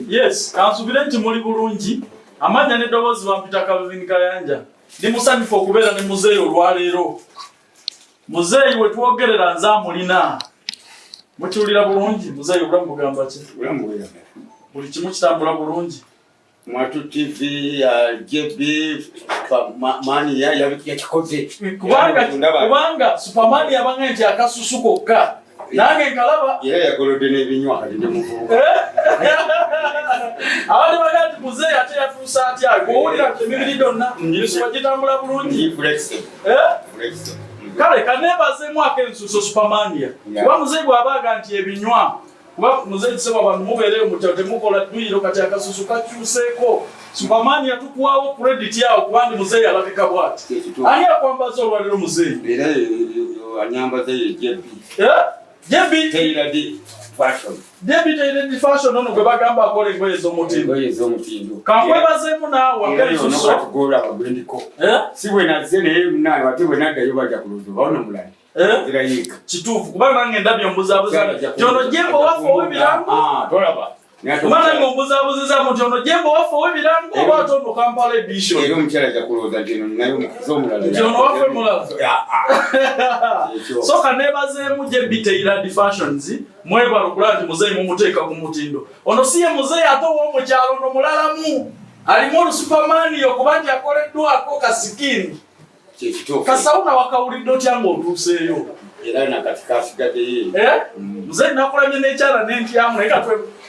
Yes, kansubire nti muli bulungi. Amanya ne dobozi bampita Calvin Kayanja. Ndi musanifu okubeera ne Muzeyi olwaleero. Muzeyi we twogerera nza mulina. Mukiwulira bulungi? Muzeyi obulamu bugamba ki? Obulamu bwera. Buli kimu kitambula bulungi. Mwatu TV ya JB mani ya kikoze. Kubanga Superman yabanga nti akasusu kokka. Nange nkalaba. Yakolodde n'ebinywa kati ndi muvubuka. Abali bagati Muzeyi ate yatuusa atya. Gwowulira emibiri gyonna ngirisuba gitambula bulungi. Flexible. Kale kanebazeemu akensuso Supermania. Kuba Muzeyi bw'abaaga nti ebinywa. Kuba Muzeyi sema abantu mubeereyo mutya temukola dduyiro kati akasusu kakyuseeko. Supermania tukuwaawo credit yawo kuba ndi Muzeyi alabika bw'ati. Ani akwambaza olwaleero Muzeyi? Era anyambaza ye JB. JB tailored fashion. JB tailored fashion ono gwe bagamba akola engoye ez'omutindo. Kankwebazeemu naawe akensuso. Gola bagwendiko. Si bwe nazze naye naye ate bwe naddayo bajja kuludde baona mulala. Zirayika. Kituufu kuba nange ndabyo mbuzaabuza. Jono Jjemba waffe ow'ebirango. Tolaba. Kumana ng'ombuzaabuziza mu Jono Jjemba waffe ow'ebirango oba atondo Kampala edition. Era omukyala ajja kulowooza nti eno naye omukizi omulala. Jono waffe mulala. So kanebazeemu JB tailored fashions mwebala okulaba nti Muzeyi mumuteeka ku mutindo. Ono si ye Muzeyi ate ow'omukyalo ono mulalamu. Alimu olusupermani okuba nti akoleddwako kasikini. Kasauna wakawulidde otya ng'otuuseeyo? Era nakatika asigadde ye. Muzeyi nakulabye n'ekyala n'entyamu naye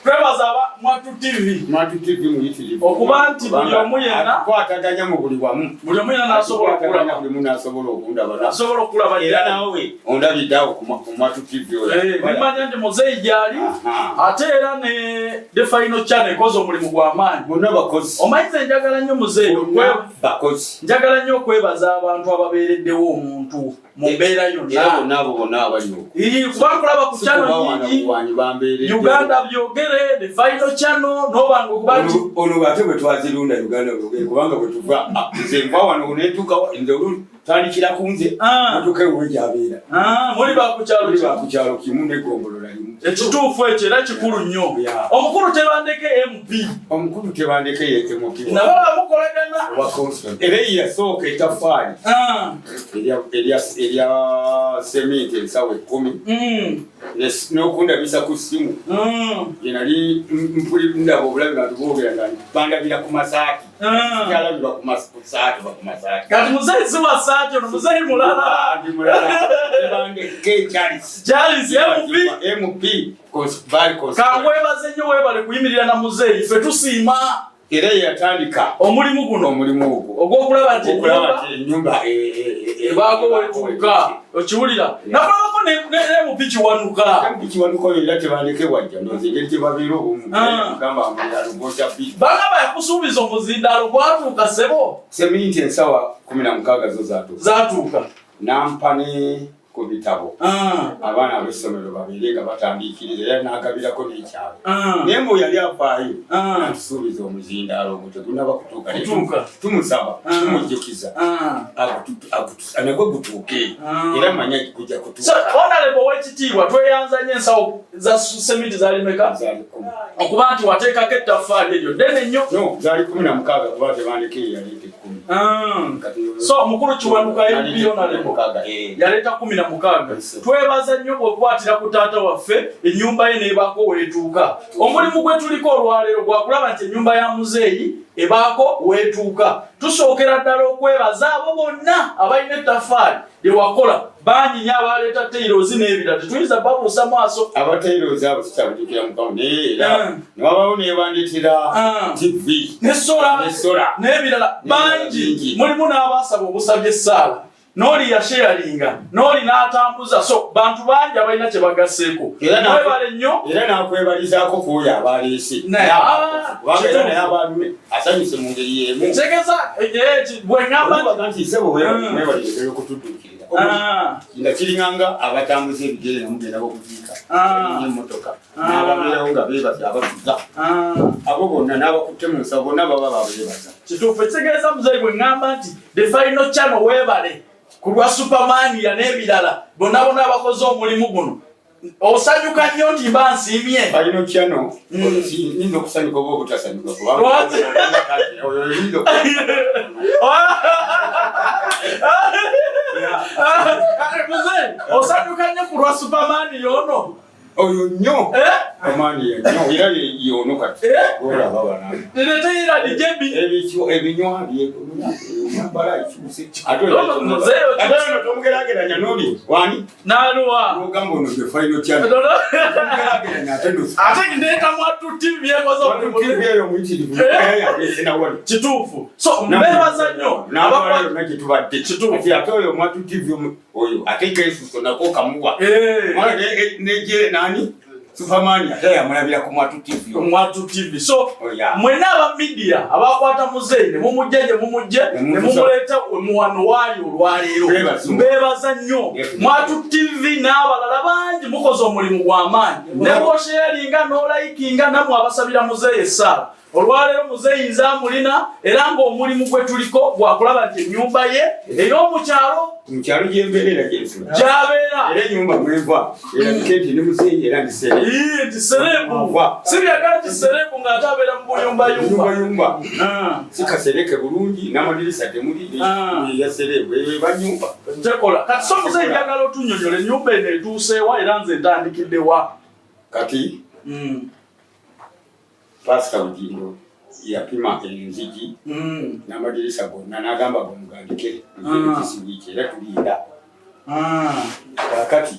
twebaza Mwatu TV. Mwatu TV muyitirivu. Okuba nti buli omu yenna akwataganya mu buli wamu. Buli omu yenna n'asobola okulaba. Buli omu n'asobola okundaba. Asobola okulaba era naawe ondabiddeawo ku Mwatu TV oyo. Bimanya nti Muzeyi gy'ali ate era ne The Final Channel ekoze omulimu gw'amaanyi. Bonna bakozi. Omanyize njagala nnyo Muzeyi bakozi. Njagala nnyo okwebaza abantu ababeereddewo omuntu mu mbeera yonna. Bonna abaliwo. Kuba nkulaba ku channel nyingi Uganda byogere The Final Channel n'obanga okuba nti ono ate bwe twazirunda Uganda byogere kubanga bwe tuva nze nva wano neetuuka nze tandikira ku nze mutuuka ewe gyabeera. Muli bakukyalo kimu n'eggongolola limu. Ekituufu ekyo era kikulu nnyo. Omukulu tebandeke MP. Omukulu tebandeke ye MP. Nabo bamukolagana. Era yasooka ettaffaali. Erya sementi ensawo 10. N'okundabisa ku ssimu. Ye nali ndaba obulabi bantu boogera nga bandabira ku masaati. Yalabibwa ku masaati. Kati Muzeyi si masaati ono Muzeyi mulala. Ndi mulala. Tebandeke Charles MP. Kangwebaze nnyo weebale kuyimirira na Muzeyi ffe tusiima. Era yatandika omulimu guno ogw'okulaba nti ennyumba ebaako wetuuka okiwulira nakulabako n'emupi kiwanuka oyo era tebandeke wajja ndoze engeri tebabeera obumu gamba ngaalugota bi bagamba yakusuubiza omuzindalo gwatuuka sebo seminti ensawa 16 zo zaatuuka nampa ne ku bitabo abaana ab'essomero babeere nga batandiikiriza era n'agabirako n'ekyalo naye mbu yali afaayo natusuubiza omuzindaalo ogwo tegunaba kutuuka tumusaba tumujjukiza nagwe gutuuke era manya gujja kutuuka. Honorable w'ekitiibwa tweyanza nnyo ensawo za sementi zaali meka okuba nti wateekako ettaffaali eryo ddene nnyo zaali 16 kuba tebandeke yaleeta 10. So omukulu Kiwanuka MP Honorable yaleeta 16. Twebaza nnyo bw'okwatira ku taata waffe ennyumba ye n'ebaako weetuuka. Omulimu gwe tuliko olwaleero gwakulaba nti ennyumba ya Muzeyi ebaako weetuuka. Tusookera ddala okwebaza abo bonna abalina ettaffaali lye wakola banyinya abaleeta tailozi n'ebirala tetuyinza babuusa maaso. Abatailozi abo tukyabujjukira mukamu naye era newabawo neebandikira TV n'essola n'ebirala bangi mulimu n'abaasaba obusabye essaala. Noli ya sharinga, noli n'atambuza so bantu bangi abalina kye bagasseeko. Mwebale nnyo era n'akwebalizaako kuoyo abaleese. Naye abantu asanyuse mu ngeri y'emu. Ntegeeza bwe ŋŋamba nti ssebo weebalire okutudduukirira. Nga kiringanga abatambuza ebigere namugenda bokuziika emmotoka n'ababeerawo nga beebaza abatuza abo bonna n'abakutte mu nsawo bonna baba babeebaza. Kituufu ekitegeeza Muzeyi bwe ŋŋamba nti The Final Channel weebale ku lwa Supermania n'ebirala bonna abakoze omulimu guno osanyuka nnyo nti mba nsiimye alino kyano ninza okusanyuka oba obutasanyuka Muzeyi osanyuka nnyo ku lwa Superman yono oyo nnyo amaani nnyo era yono kati olaba bana teteyira di Jjembi ebinywa byambala ekibuse ate tomugeraageranya n'oli wani n'aluwa n'ogamba ono gye falino kyano tomugeraageranya ate ndeeta Mwattu TV eyo muyitirivu yabeesenawali kituufu so mbeebaza nnyo n'abawala yonna gye tubadde kituufu ate oyo Mwattu TV oyo ate keesuso nako kamuwa neje nani Superman ate yamulabira ku Mwattu TV so mwena aba media abakwata Muzeyi ne mumujje ne mumuleeta muwano waali olwaleero mbeebaza nnyo Mwattu TV n'abalala bangi mukoze omulimu gw'amaanyi ne bwosharinga n'olaikinga namwe abasabira Muzeyi essaawa olwaleero Muzeyi nze amulina era ng'omulimu gwe tuliko gwakulaba nti ennyumba ye ey'omukyalo mukyalo gyembeerera gyensula gy'abeera era ennyumba mweva erabike nti ne Muzeyi era nti serebu si byagala nti serebu ng'ate abeera mu buyumbayumba si kasereke bulungi n'amadirisa temuli ya serebu eba nnyumba tekola kati so Muzeyi njagala otunnyonnyola ennyumba eno etuuseewa era nze ntandikiddewa kati Pastor Ujingo yapima enzigi n'amadirisa gonna n'agamba gomugandike ekisiwiki era tulinda kakati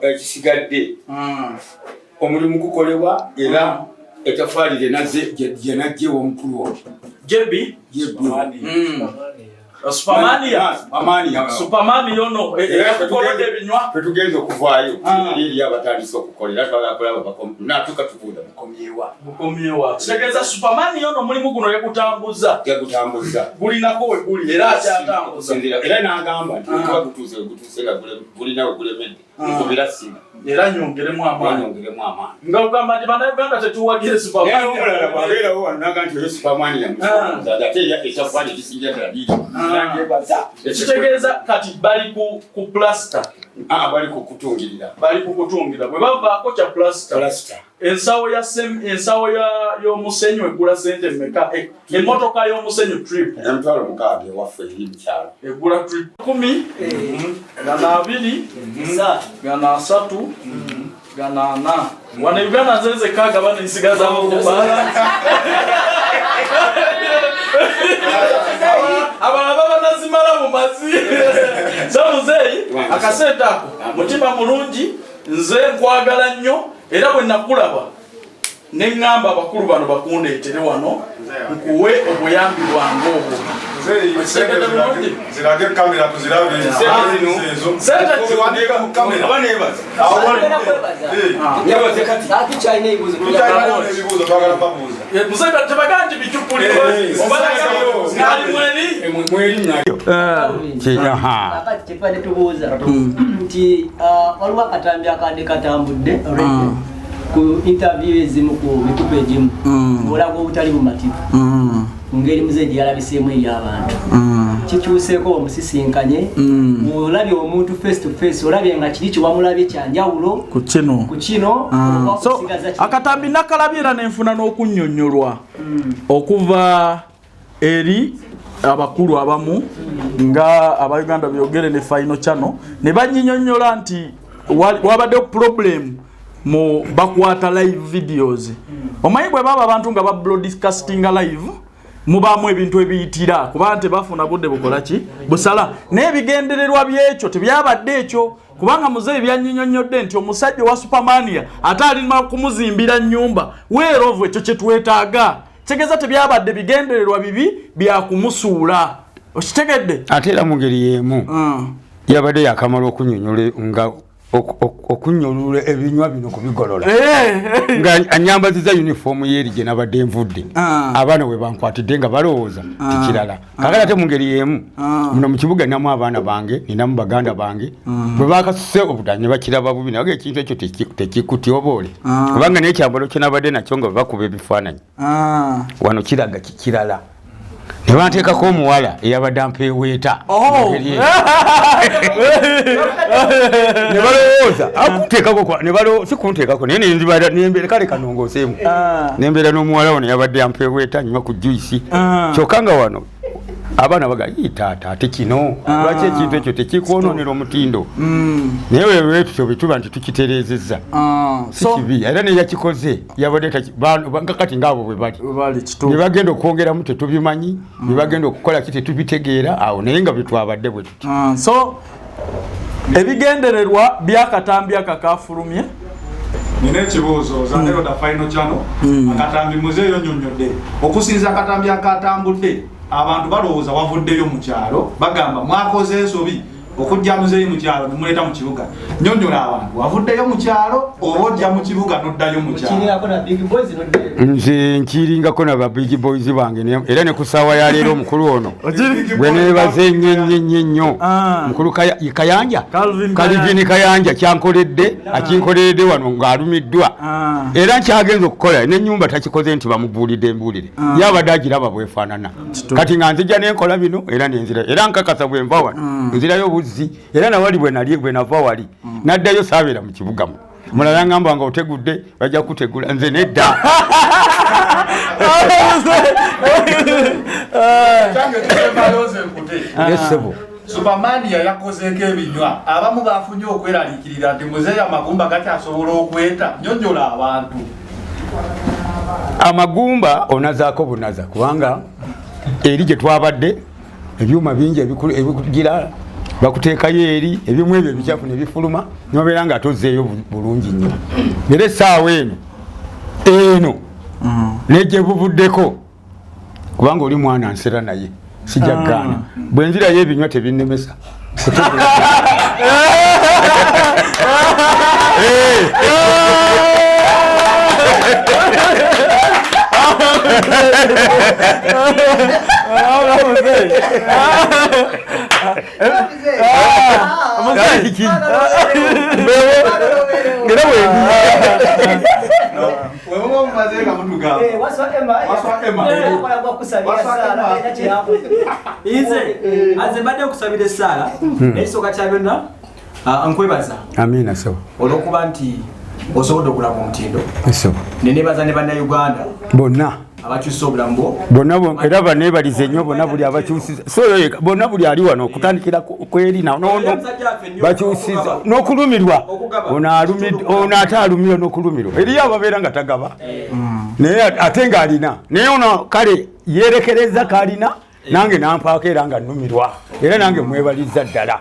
ekisigadde omulimu gukolebwa era etafaali gye najjewa omukulu Jjembi Superman yono ekukolodde ebinywa tetugenza okuvaayo eri abatandise okukolera twagakolaba natuka tubuuda mukomyewa kitegeeza Superman yono omulimu guno yagutambuza gulinako we guli era akyatambuza era n'agamba nti kuba gutuuse nga gulina we gulemedde nkubira simu era nyongeremu amaanyi nga ogamba nti bannayuganda tetuwagire Superman omulala bwabeerawo wanaga nti oyo Superman yamusoza ate ekyafaani kisinja ddala ekitegeeza kati bali ku plaster bali kukutungirira bwe bavaako kya plaster ensawo y'omusenyu egula sente mmeka emmotoka y'omusenyu trip emitwalo 6 ewaffe eri mukyalo egula trip 10 gana 2 gana 3 gana 4 wana Uganda nzenze kaga bana nsigaza okubala abana nazimala mu mazi so Muzeyi akasente ako mutima mulungi nze nkwagala nnyo era bwe nakulaba ne ngamba abakulu bano bakundeetere wano nkuwe obuyambi bwange obwo zirage kamera tuzirabe tebagandi bicukuliro tetubuuza nti waliwo akatambi akadde katambudde ku interview ezimu ku mikupa egimu obulago obutali bumativu ngeri Muzeyi gye yalabiseemu ey'abantu kikyuseeko omusisinkanye olabye omuntu face to face olabye nga kiri kiwamulabye kyanjawulo ku kino so akatambi nakalabye era nenfuna n'okunnyonnyolwa okuva eri abakulu abamu nga abayuganda byogere ne Final Channel ne banyinyonnyola nti wabadde problem mu bakwata live videos omanyi bwe baba abantu nga ba broadcasting live mubamu ebintu ebiyitira kuba nti bafuna budde bukola ki busala n'ebigendererwa byekyo tebyabadde ekyo kubanga Muzeyi byanyinyonnyodde nti omusajja wa Supermania ate alina kumuzimbira nnyumba weerovu ekyo kye twetaaga kitegeeza tebyabadde bigendererwa bibi byakumusuula okitegedde ate era mu ngeri y'emu yabadde yakamala okunnyonnyola nga okunyolula ebinywa bino kubigolola nga anyambaziza uniform yeri gye nabadde nvudde abaana we bankwatidde nga balowooza tikirala kakati ate mu ngeri y'emu muno mu kibuga ninamu abaana bange ninamu baganda bange bwe bakasuse obutanye ne bakiraba bubi naye ekintu ekyo tekikutyoboole kubanga n'ekyambalo kye nabadde nakyo nga bakuba ebifaananyi wano kiraga kikirala ne banteekako omuwala eyabadde ampeeweeta balowooza akuteekako kwa ne balo sikunteekako naye nenzibala nembere kale kanongoseemu nembera n'omuwala ono yabadde ampeweeta nyuma ku juisi kyokka nga wano abaana baga taata ate kino lwaki ekintu ekyo tekikwonoonera omutindo naye wewe tutyo bituba nti tukitereezezza si kibi era neyakikoze yabadde kati ngaabo bwe bali ne bagenda okwongeramu tetubimanyi ne bagenda okukola ki tetubitegeera awo naye nga byetwabadde bwe tuti so ebigendererwa byakatambi akakafulumye nina ekibuuzo zanero da final channel akatambi Muzeyi onyonyodde okusinza akatambi akatambudde abantu balowooza wavuddeyo mu kyalo bagamba mwakoze ensobi okujja Muzeyi mu kyalo nemuleta mu kibuga nyonyola abantu wavuddeyo mu kyalo oba ojja mu kibuga noddayo mu kyalo nze nkiringako na big boys bange era ne ku ssaawa ya leero omukulu ono bwe neebaze nnyo mukulu Kayanja Calvin Kayanja kyankoledde akinkoleredde wano ng'alumiddwa era nkyagenza okukola n'ennyumba takikoze nti bamubuulidde embuulire yabadde agiraba bwefaanana kati nga nzija nenkola bino era nenzira era nkakasa bwe nva wano nzirayo obuzzi era nawali bwe nava wali naddayo saabeera mu kibugamu mulala ngamba nga otegudde bajja kutegula nze nedda yesebo Supermania yakozeeko ebinywa abamu bafunye okweraliikirira nti Muzeyi amagumba gakyasobola okweta nyonyola abantu amagumba onazaako bunaza kubanga eri gye twabadde ebyuma bingi ebikugira bakuteekayo eri ebimu ebyo ebikyafu ne bifuluma nobeera nga tozzeeyo bulungi nnyo era essaawa eno nejje buvuddeko kubanga oli mwana nsera naye sijagaana bwe nzirayo ebinywa tebinnemesa azembadde okusabira essaala ekisooka kya byonna nkwebaza amina sawa olw'okuba nti osobola okulaba omutindo nenebaza ne bannayuganda bonna abakyusa obulamu bwo bonna era baneebalize nnyo bonna buli abakyusiza so bonna buli ali wano okutandikira kweri nono bakyusiza n'okulumirwa ono ate alumirwa n'okulumirwa eriyo ababeera nga tagaba naye ate ng'alina naye ono kale yeerekereza k'alina nange nampaako era nga nnumirwa era nange mwebaliza ddala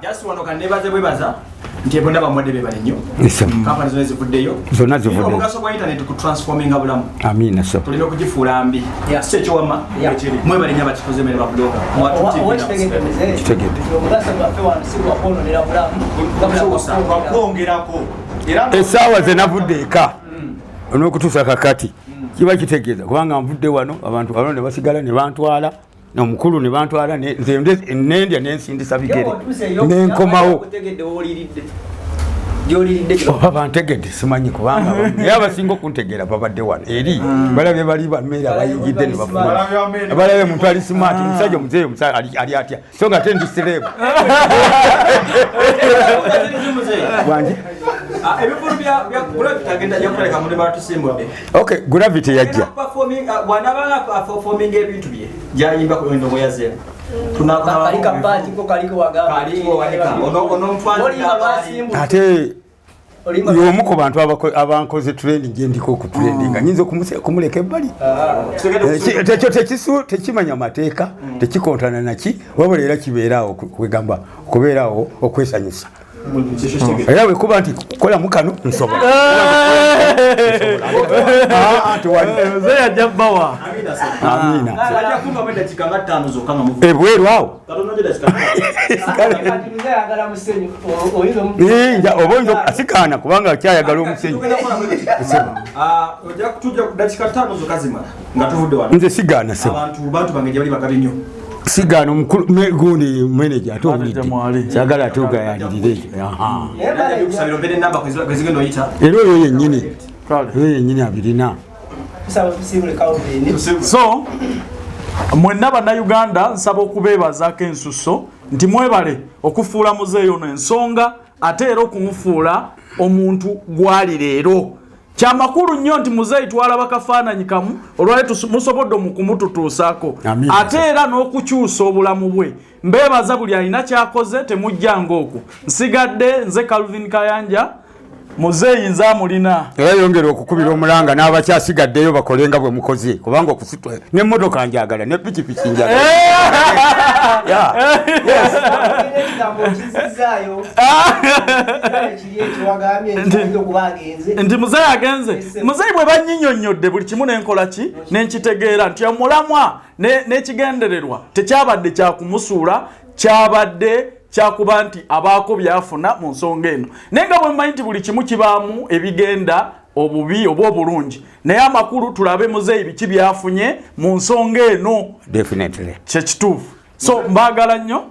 nti bonna bamuwadde bebale nnyo kampani zonna zivuddeyo zonna zivuddeyo omugaso gwa internet ku transforminga bulamu amina so tulina okugifuula mbi si ekiwama mwebale nnyo abakikoze mere babuloga kitegedde bakwongerako essaawa ze navudde eka n'okutuusa kakati kiba kitegeeza kubanga nvudde wano abantu balona ne basigala ne bantwala nomukulu ne bantwala nze nendya nensindisa bigere nenkomawo oba bantegedde simanyi kubanga naye abasinga okuntegeera babadde wano eri balabe bali bameera abayingidde ne bafuna balabe muntu ali simaati omusajja Muzeyi ali atya so nga tendi serebu wanje okay gravity yajja ate y'omu ku bantu abankoze training endiko okutraininga nyinza okumuleka ebbali ekyo tekimanya mateeka tekikontana naki wabula era kibeeraawo kwegamba okubeeraawo okwesanyusa era bwekuba nti kukolamu kano nsobola Muzeyi ajja bbawa amina ebweru awo oba oyinza asikaana kubanga akyayagala omusenyu nze sigaana sebo sigano mukulu gundi manager atobulidde kyagala atugayalirire era oyo yennyini abirina so mwenna bannayuganda nsaba okubeebazaako ensuso nti mwebale okufuula Muzeyi ono ensonga ate era okumufuula omuntu gwali leero. Kyamakulu nnyo nti Muzeyi twalaba kafaananyi kamu olwaleero musobodde mu kumututuusaako ate era n'okukyusa obulamu bwe. Mbeebaza buli alina kyakoze temujjanga okwo. Nsigadde nze Calvin Kayanja, Muzeyi nze amulina. Era yongera okukubira omulanga n'abakyasigaddeyo bakolenga bwe mukoze kubanga okusitwa n'emmotoka njagala ne pikipiki njagala. Nti Muzeyi agenze. Muzeyi bwe bannyinyonnyodde buli kimu n'enkola ki n'enkitegeera nti omulamwa n'ekigendererwa tekyabadde kyakumusuula, kyabadde kyakuba nti abaako byafuna mu nsonga eno. Naye nga bwe mmanyi nti buli kimu kibaamu ebigenda obubi oba obulungi, naye amakulu tulabe Muzeyi biki byafunye mu nsonga eno. Definitely. Kyekituufu. So mbaagala nnyo.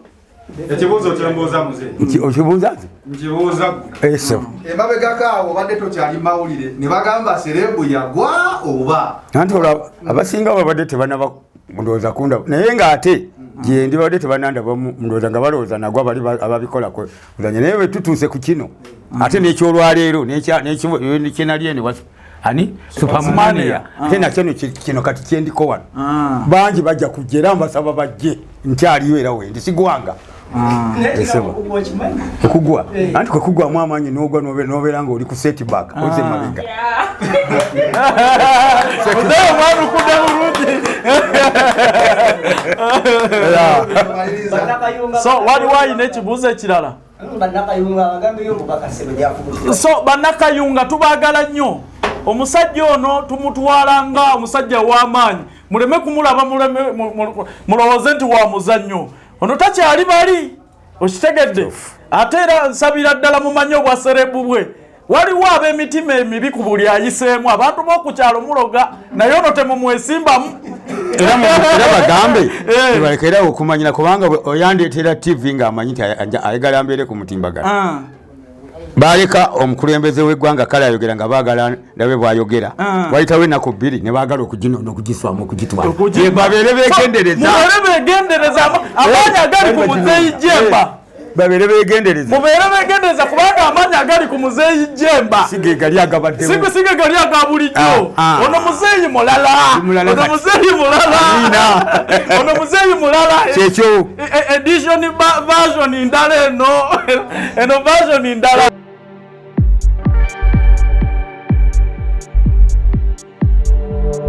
Ekibuuzo kyembuuza Muzeyi. Okibuuza? Nkibuuza. Eso. Emabegako awo obadde tokyali mawulire ne bagamba serebu yagwa oba. Nanti olaba abasinga babadde tebanaba ndowooza kundaba naye ng'ate gye ndibadde tebanandaba ndowooza nga balowooza nagwa bali ababikola kuzanya naye bwe tutuuse ku kino ate n'ekyolwaleero kyenali ene ani Supermania ate nakyo kino kati kyendiko wano bangi bajja kujja era mbasaba bajje nkyaliyo era wendi sigwanga okugwa anti kwekugwamu amaanyi n'ogwa n'obeera nga oli ku setback oze mabega So waliwo alina ekibuuzo ekirala? So bannakayunga tubaagala nnyo. Omusajja ono tumutwala nga omusajja w'amaanyi, muleme kumulaba mulowooze nti wa muzannyo. Ono takyali bali okitegedde. Ate era nsabira ddala mumanye obwa serebu bwe. Waliwo ab'emitima emibi ku buli ayiseemu, abantu b'okukyalo muloga naye ono temumwesimbamu. Era bagambe tebalekera okumanyira kubanga oyandeetera TV ng'amanyi nti ayagala mbeere ku mutimbagano. Baleka omukulembeze w'eggwanga kale ayogera nga baagala ndabe bw'ayogera. Wayitawo ennaku bbiri ne baagala okugiswamu okugitwala. Babeere beegendereza. Mubeere beegendereza amaanyi agali ku Muzeyi Jjemba. Babeere beegendereza. Mubeere beegendereza kubanga amaanyi agali ku Muzeyi Jjemba. Sige gali agabaddewo. Sige gali aga bulijjo. Ono Muzeyi mulala. Ono Muzeyi mulala. Ono Muzeyi mulala. Kyekyo. Edition version ndala eno. Eno version ndala.